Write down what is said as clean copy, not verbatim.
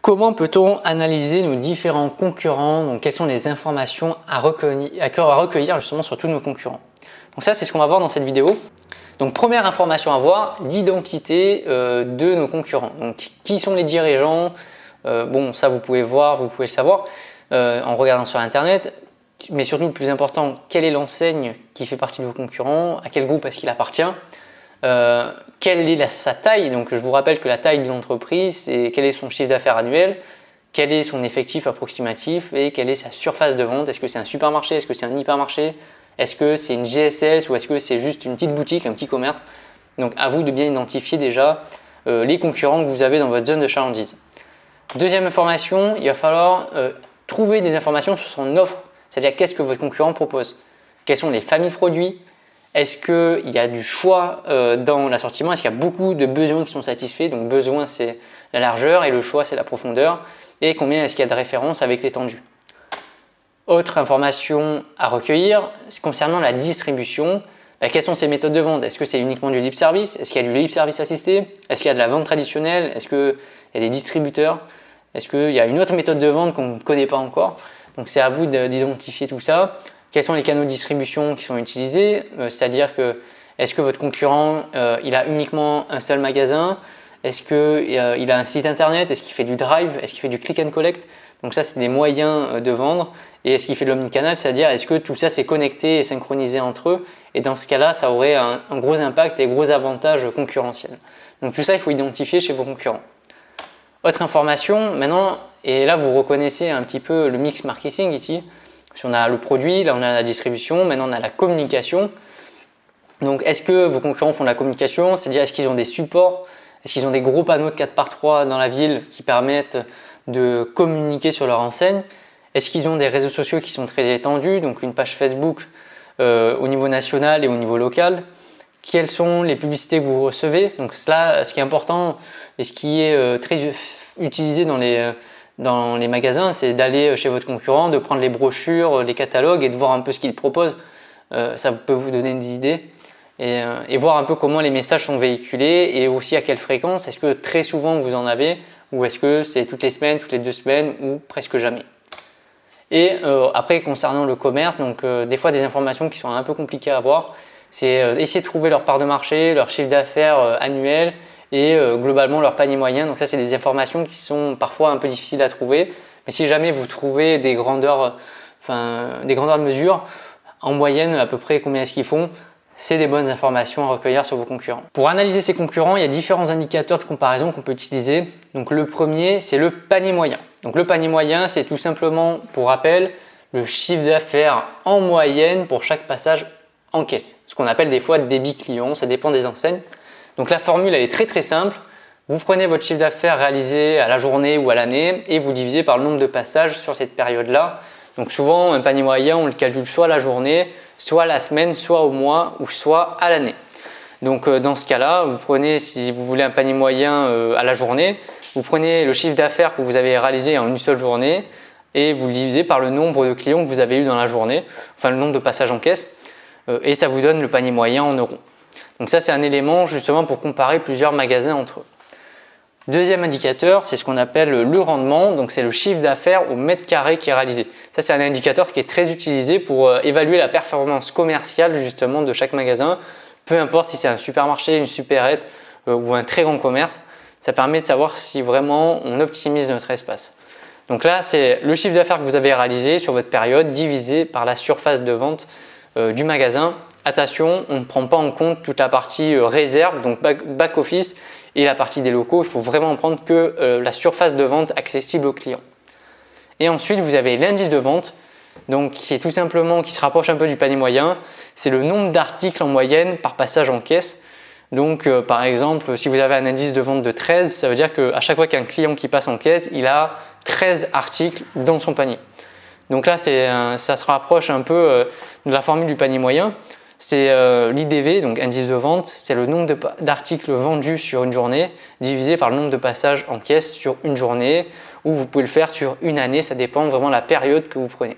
Comment peut-on analyser nos différents concurrents? Donc, quelles sont les informations à recueillir justement sur tous nos concurrents? Donc ça, c'est ce qu'on va voir dans cette vidéo. Donc première information à voir, l'identité de nos concurrents. Donc qui sont les dirigeants? Bon, ça vous pouvez voir, vous pouvez le savoir en regardant sur internet. Mais surtout le plus important, quelle est l'enseigne qui fait partie de vos concurrents? À quel groupe est-ce qu'il appartient? Quelle est sa taille? Donc je vous rappelle que la taille d'une entreprise, c'est quel est son chiffre d'affaires annuel, quel est son effectif approximatif et quelle est sa surface de vente. Est-ce que c'est un supermarché? Est-ce que c'est un hypermarché? Est-ce que c'est une GSS ou est-ce que c'est juste une petite boutique, un petit commerce? Donc à vous de bien identifier déjà les concurrents que vous avez dans votre zone de chalandise. Deuxième information, il va falloir trouver des informations sur son offre, c'est-à-dire qu'est-ce que votre concurrent propose. Quelles sont les familles de produits? Est-ce qu'il y a du choix dans l'assortiment? Est-ce qu'il y a beaucoup de besoins qui sont satisfaits? Donc besoin c'est la largeur et le choix c'est la profondeur. Et combien est-ce qu'il y a de références avec l'étendue? Autre information à recueillir concernant la distribution. Quelles sont ces méthodes de vente? Est-ce que c'est uniquement du libre service? Est-ce qu'il y a du libre service assisté? Est-ce qu'il y a de la vente traditionnelle? Est-ce qu'il y a des distributeurs? Est-ce qu'il y a une autre méthode de vente qu'on ne connaît pas encore? Donc c'est à vous d'identifier tout ça. Quels sont les canaux de distribution qui sont utilisés? C'est-à-dire que est-ce que votre concurrent il a uniquement un seul magasin? Est-ce qu'il a un site internet? Est-ce qu'il fait du drive? Est-ce qu'il fait du click and collect? Donc ça c'est des moyens de vendre. Et est-ce qu'il fait de l'omnicanal? C'est-à-dire est-ce que tout ça c'est connecté et synchronisé entre eux? Et dans ce cas-là ça aurait un gros impact et gros avantage concurrentiel. Donc tout ça il faut identifier chez vos concurrents. Autre information maintenant, et là vous reconnaissez un petit peu le mix marketing ici. Si on a le produit, là on a la distribution, maintenant on a la communication. Donc est-ce que vos concurrents font de la communication? C'est-à-dire est-ce qu'ils ont des supports? Est-ce qu'ils ont des gros panneaux de 4x3 dans la ville qui permettent de communiquer sur leur enseigne? Est-ce qu'ils ont des réseaux sociaux qui sont très étendus, donc une page Facebook au niveau national et au niveau local? Quelles sont les publicités que vous recevez? Donc cela, ce qui est important et ce qui est très utilisé dans les magasins, c'est d'aller chez votre concurrent, de prendre les brochures, les catalogues et de voir un peu ce qu'ils proposent. Ça peut vous donner des idées et voir un peu comment les messages sont véhiculés et aussi à quelle fréquence. Est-ce que très souvent vous en avez ou est-ce que c'est toutes les semaines, toutes les 2 semaines ou presque jamais? Et après concernant le commerce, donc des fois des informations qui sont un peu compliquées à avoir, c'est essayer de trouver leur part de marché, leur chiffre d'affaires annuel et globalement leur panier moyen. Donc ça c'est des informations qui sont parfois un peu difficiles à trouver, mais si jamais vous trouvez des grandeurs de mesure, en moyenne à peu près combien est-ce qu'ils font, c'est des bonnes informations à recueillir sur vos concurrents. Pour analyser ces concurrents, il y a différents indicateurs de comparaison qu'on peut utiliser. Donc le premier c'est le panier moyen. Donc le panier moyen c'est tout simplement, pour rappel, le chiffre d'affaires en moyenne pour chaque passage en caisse. Ce qu'on appelle des fois débit client, ça dépend des enseignes. Donc la formule elle est très simple. Vous prenez votre chiffre d'affaires réalisé à la journée ou à l'année et vous divisez par le nombre de passages sur cette période-là. Donc souvent un panier moyen on le calcule soit à la journée, soit à la semaine, soit au mois ou soit à l'année. Donc dans ce cas-là, vous prenez, si vous voulez un panier moyen à la journée, vous prenez le chiffre d'affaires que vous avez réalisé en une seule journée et vous le divisez par le nombre de clients que vous avez eu dans la journée, enfin le nombre de passages en caisse et ça vous donne le panier moyen en euros. Donc ça c'est un élément justement pour comparer plusieurs magasins entre eux. Deuxième indicateur, c'est ce qu'on appelle le rendement, donc c'est le chiffre d'affaires au mètre carré qui est réalisé. Ça c'est un indicateur qui est très utilisé pour évaluer la performance commerciale justement de chaque magasin, peu importe si c'est un supermarché, une supérette ou un très grand commerce, ça permet de savoir si vraiment on optimise notre espace. Donc là c'est le chiffre d'affaires que vous avez réalisé sur votre période divisé par la surface de vente du magasin. Attention, on ne prend pas en compte toute la partie réserve, donc back office et la partie des locaux. Il faut vraiment prendre que la surface de vente accessible aux clients. Et ensuite, vous avez l'indice de vente, donc qui est tout simplement, qui se rapproche un peu du panier moyen. C'est le nombre d'articles en moyenne par passage en caisse. Donc par exemple, si vous avez un indice de vente de 13, ça veut dire qu'à chaque fois qu'il y a un client qui passe en caisse, il a 13 articles dans son panier. Donc là, ça se rapproche un peu de la formule du panier moyen. C'est l'IDV, donc indice de vente, c'est le nombre d'articles vendus sur une journée divisé par le nombre de passages en caisse sur une journée, ou vous pouvez le faire sur une année, ça dépend vraiment de la période que vous prenez.